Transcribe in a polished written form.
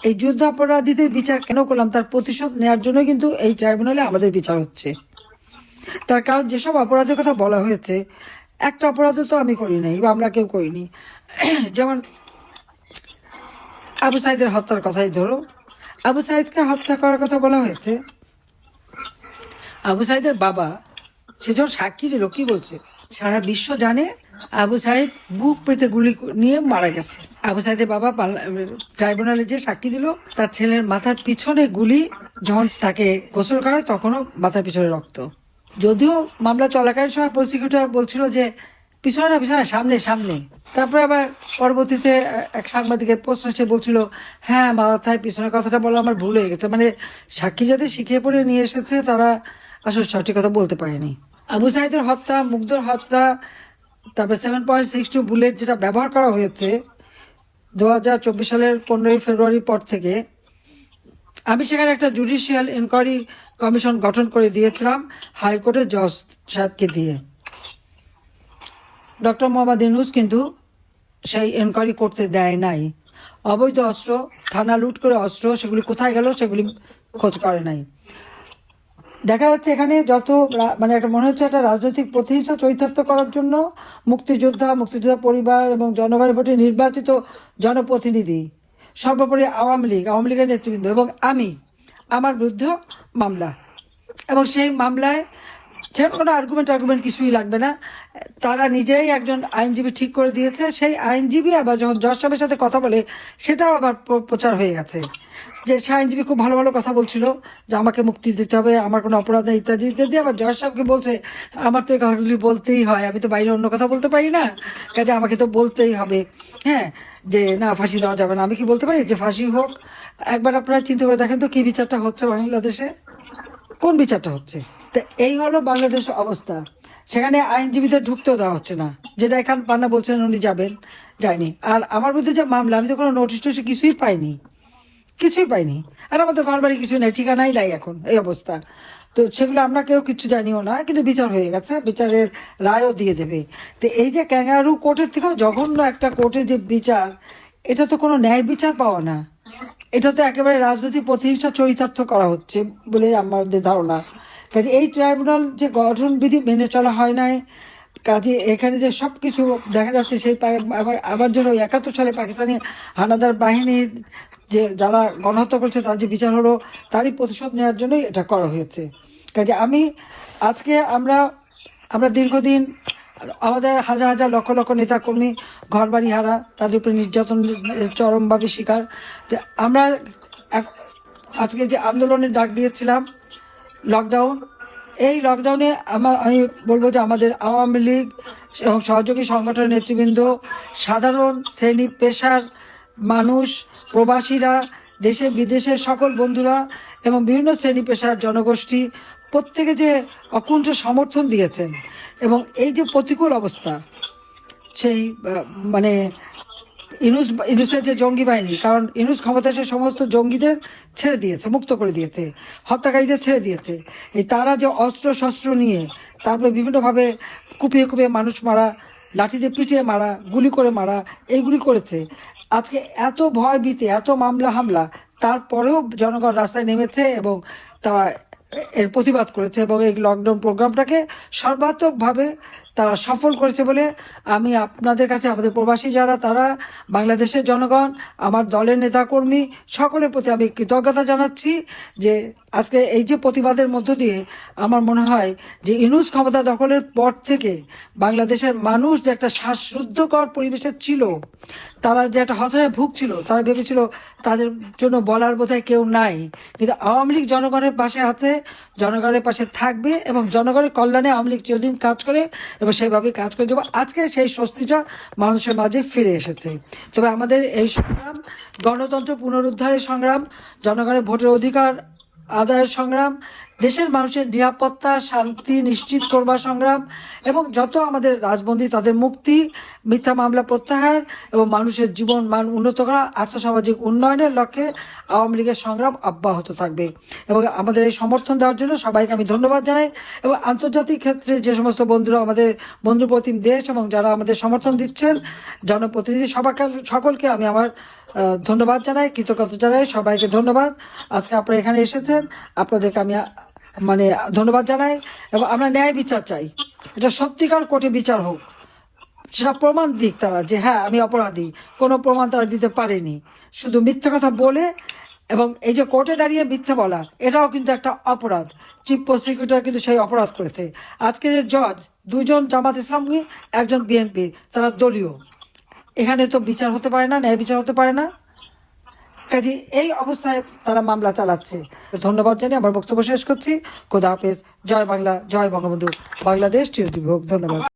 এই যুদ্ধাপরাধীদের বিচার কেন করলাম, তার প্রতিশোধ নেওয়ার জন্য কিন্তু এই ট্রাইব্যুনালে আমাদের বিচার হচ্ছে। তার কারণ যেসব অপরাধের কথা বলা হয়েছে, একটা অপরাধও তো আমি করি নাই বা আমরা কেউ করিনি। যেমন আবু সাইদের হত্যার কথাই ধরো, আবু সাইদকে হত্যা করার কথা বলা হয়েছে। আবু সাইদের বাবা সে যখন সাক্ষী দিল কি বলছে, সারা বিশ্ব জানে আবু সাইদ বুক পেতে গুলি নিয়ে মারা গেছে। আবু সাইদের বাবা ট্রাইব্যুনালে যে সাক্ষী দিল, তার ছেলের মাথার পিছনে গুলি, যখন তাকে গোসল করায় তখনও মাথার পিছনে রক্ত। যদিও মামলা চলাকালীন সময় প্রসিকিউটর বলছিল যে পিছনে না পিছনে, সামনে সামনে। তারপরে আবার পরবর্তীতে এক সাংবাদিকের প্রশ্ন সে বলছিল হ্যাঁ মাথায় পিছনের কথাটা বলা আমার ভুল হয়ে গেছে। মানে সাক্ষী যাদের শিখিয়ে পড়ে নিয়ে এসেছে তারা আসলে সঠিক কথা বলতে পারেনি। আবু সাইদের হত্যা, মুগ্ধর হত্যা, তারপরে 7.62 বুলেট যেটা ব্যবহার করা হয়েছে 2024 সালের 15 ফেব্রুয়ারির পর থেকে, আমি সেখানে একটা জুডিশিয়াল ইনকোয়ারি কমিশন গঠন করে দিয়েছিলাম হাইকোর্টের জজ সাহেবকে দিয়ে। ডক্টর মোহাম্মদ ইউনূস কিন্তু সেই এনকোয়ারি করতে দেয় নাই। অবৈধ অস্ত্র, থানা লুট করে অস্ত্র, সেগুলি কোথায় গেল সেগুলি খোঁজ করে নাই। দেখা যাচ্ছে এখানে যত মানে একটা মনে হচ্ছে একটা রাজনৈতিক প্রতিহিংসা চরিতার্থ করার জন্য মুক্তিযোদ্ধা পরিবার এবং জনগণের ভোটে নির্বাচিত জনপ্রতিনিধি, সর্বোপরি আওয়ামী লীগের নেতৃবৃন্দ এবং আমার বিরুদ্ধে মামলা, এবং সেই মামলায় সেরকম কোনো আর্গুমেন্ট কিছুই লাগবে না। তারা নিজেই একজন আইনজীবী ঠিক করে দিয়েছে। সেই আইনজীবী আবার যখন জজ সাহেবের সাথে কথা বলে সেটাও আবার প্রচার হয়ে গেছে যে সে আইনজীবী খুব ভালো ভালো কথা বলছিল যে আমাকে মুক্তি দিতে হবে, আমার কোনো অপরাধ নেই ইত্যাদি ইত্যাদি। আবার জজ সাহেবকে বলছে আমার তো এই কথাগুলি বলতেই হয়, আমি তো বাইরে অন্য কথা বলতে পারি না, কাজে আমাকে তো বলতেই হবে হ্যাঁ যে না ফাঁসি দেওয়া যাবে না। আমি কি বলতে পারি যে ফাঁসি হোক? একবার আপনারা চিন্তা করে দেখেন তো কি বিচারটা হচ্ছে বাংলাদেশে, কোন বিচারটা হচ্ছে? তো এই হলো বাংলাদেশের অবস্থা। সেখানে আইনজীবীদের ঢুকতেও দেওয়া হচ্ছে না, যেটা এখান পান্না বলছেন উনি যাবেন, যায়নি। আর আমার মধ্যে যে মামলা, আমি তো কোনো নোটিশ টোটিশ কিছুই পাইনি। আর আমাদের ঘর বাড়ি কিছু নেই, ঠিকানাই নাই এখন, এই অবস্থা। তো সেগুলো আমরা কেউ কিছু জানিও না, কিন্তু বিচার হয়ে গেছে, বিচারের রায়ও দিয়ে দেবে। তো এই যে ক্যাঙ্গারু কোর্টের থেকেও জঘন্য একটা কোর্টের যে বিচার, এটা তো কোনো ন্যায় বিচার পাওয়া না, এটা তো একেবারে রাজনৈতিক প্রতিহিংসা চরিতার্থ করা হচ্ছে বলে আমাদের ধারণা। কাজে এই ট্রাইব্যুনাল যে গঠনবিধি মেনে চলা হয় নাই, কাজে এখানে যে সব কিছু দেখা যাচ্ছে সেই আবার জন্য 71 সালে পাকিস্তানি হানাদার বাহিনীর যে যারা গণহত্যা করছে তার যে বিচার হলো, তারই প্রতিশোধ নেওয়ার জন্যই এটা করা হয়েছে। কাজে আজকে আমরা দীর্ঘদিন আমাদের হাজার হাজার লক্ষ লক্ষ নেতাকর্মী ঘর বাড়ি হারা, তাদের উপরে নির্যাতন চরমভাবে শিকার। তো আমরা আজকে যে আন্দোলনের ডাক দিয়েছিলাম লকডাউন, এই লকডাউনে আমি বলবো যে আমাদের আওয়ামী লীগ এবং সহযোগী সংগঠনের নেতৃবৃন্দ, সাধারণ শ্রেণী পেশার মানুষ, প্রবাসীরা, দেশে বিদেশের সকল বন্ধুরা এবং বিভিন্ন শ্রেণী পেশার জনগোষ্ঠী প্রত্যেকে যে অকুণ্ঠ সমর্থন দিয়েছেন, এবং এই যে প্রতিকূল অবস্থা, সেই মানে ইউনূসের যে জঙ্গি বাহিনী, কারণ ইউনূস ক্ষমতা এসে সমস্ত জঙ্গিদের ছেড়ে দিয়েছে, মুক্ত করে দিয়েছে, হত্যাকারীদের ছেড়ে দিয়েছে। এই তারা যে অস্ত্র শস্ত্র নিয়ে তারপরে বিভিন্নভাবে কুপিয়ে মানুষ মারা, লাঠিতে পিটিয়ে মারা, গুলি করে মারা, এইগুলি করেছে। আজকে এত ভয় ভীতি, এত মামলা হামলা, তারপরেও জনগণ রাস্তায় নেমেছে এবং তারা এর প্রতিবাদ করেছে, এবং এই লকডাউন প্রোগ্রামটাকে সর্বাত্মকভাবে তারা সফল করেছে বলে আমি আপনাদের কাছে, আমাদের প্রবাসী যারা, তারা বাংলাদেশের জনগণ, আমার দলের নেতাকর্মী সকলের প্রতি আমি কৃতজ্ঞতা জানাচ্ছি যে আজকে এই যে প্রতিবাদের মধ্য দিয়ে আমার মনে হয় যে ইউনূস ক্ষমতা দখলের পর থেকে বাংলাদেশের মানুষ যে একটা শ্বাসরুদ্ধকর পরিবেশে ছিল, তারা যে একটা হতাশায় ভুগছিল, তারা ভেবেছিল তাদের জন্য বলার বোধহয় কেউ নাই, কিন্তু আওয়ামী লীগ জনগণের পাশে আছে, জনগণের পাশে থাকবে, এবং জনগণের কল্যাণে আওয়ামী লীগ চিরদিন কাজ করে এবং সেভাবে কাজ করে যাবো। আজকে সেই স্বস্তিটা মানুষের মাঝে ফিরে এসেছে। তবে আমাদের এই সংগ্রাম গণতন্ত্র পুনরুদ্ধারের সংগ্রাম, জনগণের ভোটের অধিকার আদায়ের সংগ্রাম, দেশের মানুষের নিরাপত্তা শান্তি নিশ্চিত করবার সংগ্রাম এবং যত আমাদের রাজবন্দী তাদের মুক্তি, মিথ্যা মামলা প্রত্যাহার এবং মানুষের জীবন মান উন্নত করা, আর্থসামাজিক উন্নয়নের লক্ষ্যে আওয়ামী লীগের সংগ্রাম অব্যাহত থাকবে। এবং আমাদের এই সমর্থন দেওয়ার জন্য সবাইকে আমি ধন্যবাদ জানাই। এবং আন্তর্জাতিক ক্ষেত্রে যে সমস্ত বন্ধুরা আমাদের বন্ধুপ্রতিম দেশ এবং যারা আমাদের সমর্থন দিচ্ছেন, জনপ্রতিনিধি সকলকে আমি আমার ধন্যবাদ জানাই, কৃতজ্ঞতা জানাই। সবাইকে ধন্যবাদ। আজকে আপনারা এখানে এসেছেন, আপনাদেরকে আমি মানে ধন্যবাদ জানাই। এবং আমরা ন্যায় বিচার চাই, এটা সত্যিকার কোর্টে বিচার হোক, সেটা প্রমাণ দিক তারা যে হ্যাঁ আমি অপরাধী। কোনো প্রমাণ তারা দিতে পারেনি, শুধু মিথ্যা কথা বলে। এবং এই যে কোর্টে দাঁড়িয়ে মিথ্যা বলা, এটাও কিন্তু একটা অপরাধ। চিফ প্রসিকিউটর কিন্তু সেই অপরাধ করেছে। আজকে যে জজ, দুজন জামাত ইসলামী, একজন বিএনপি, তারা দলীয়। এখানে তো বিচার হতে পারে না, ন্যায় বিচার হতে পারে না। কাজে এই অবস্থায় তারা মামলা চালাচ্ছে। ধন্যবাদ জানিয়ে আমার বক্তব্য শেষ করছি। খোদা হাফেজ। জয় বাংলা, জয় বঙ্গবন্ধু, বাংলাদেশ চিরজীবী হোক। ধন্যবাদ।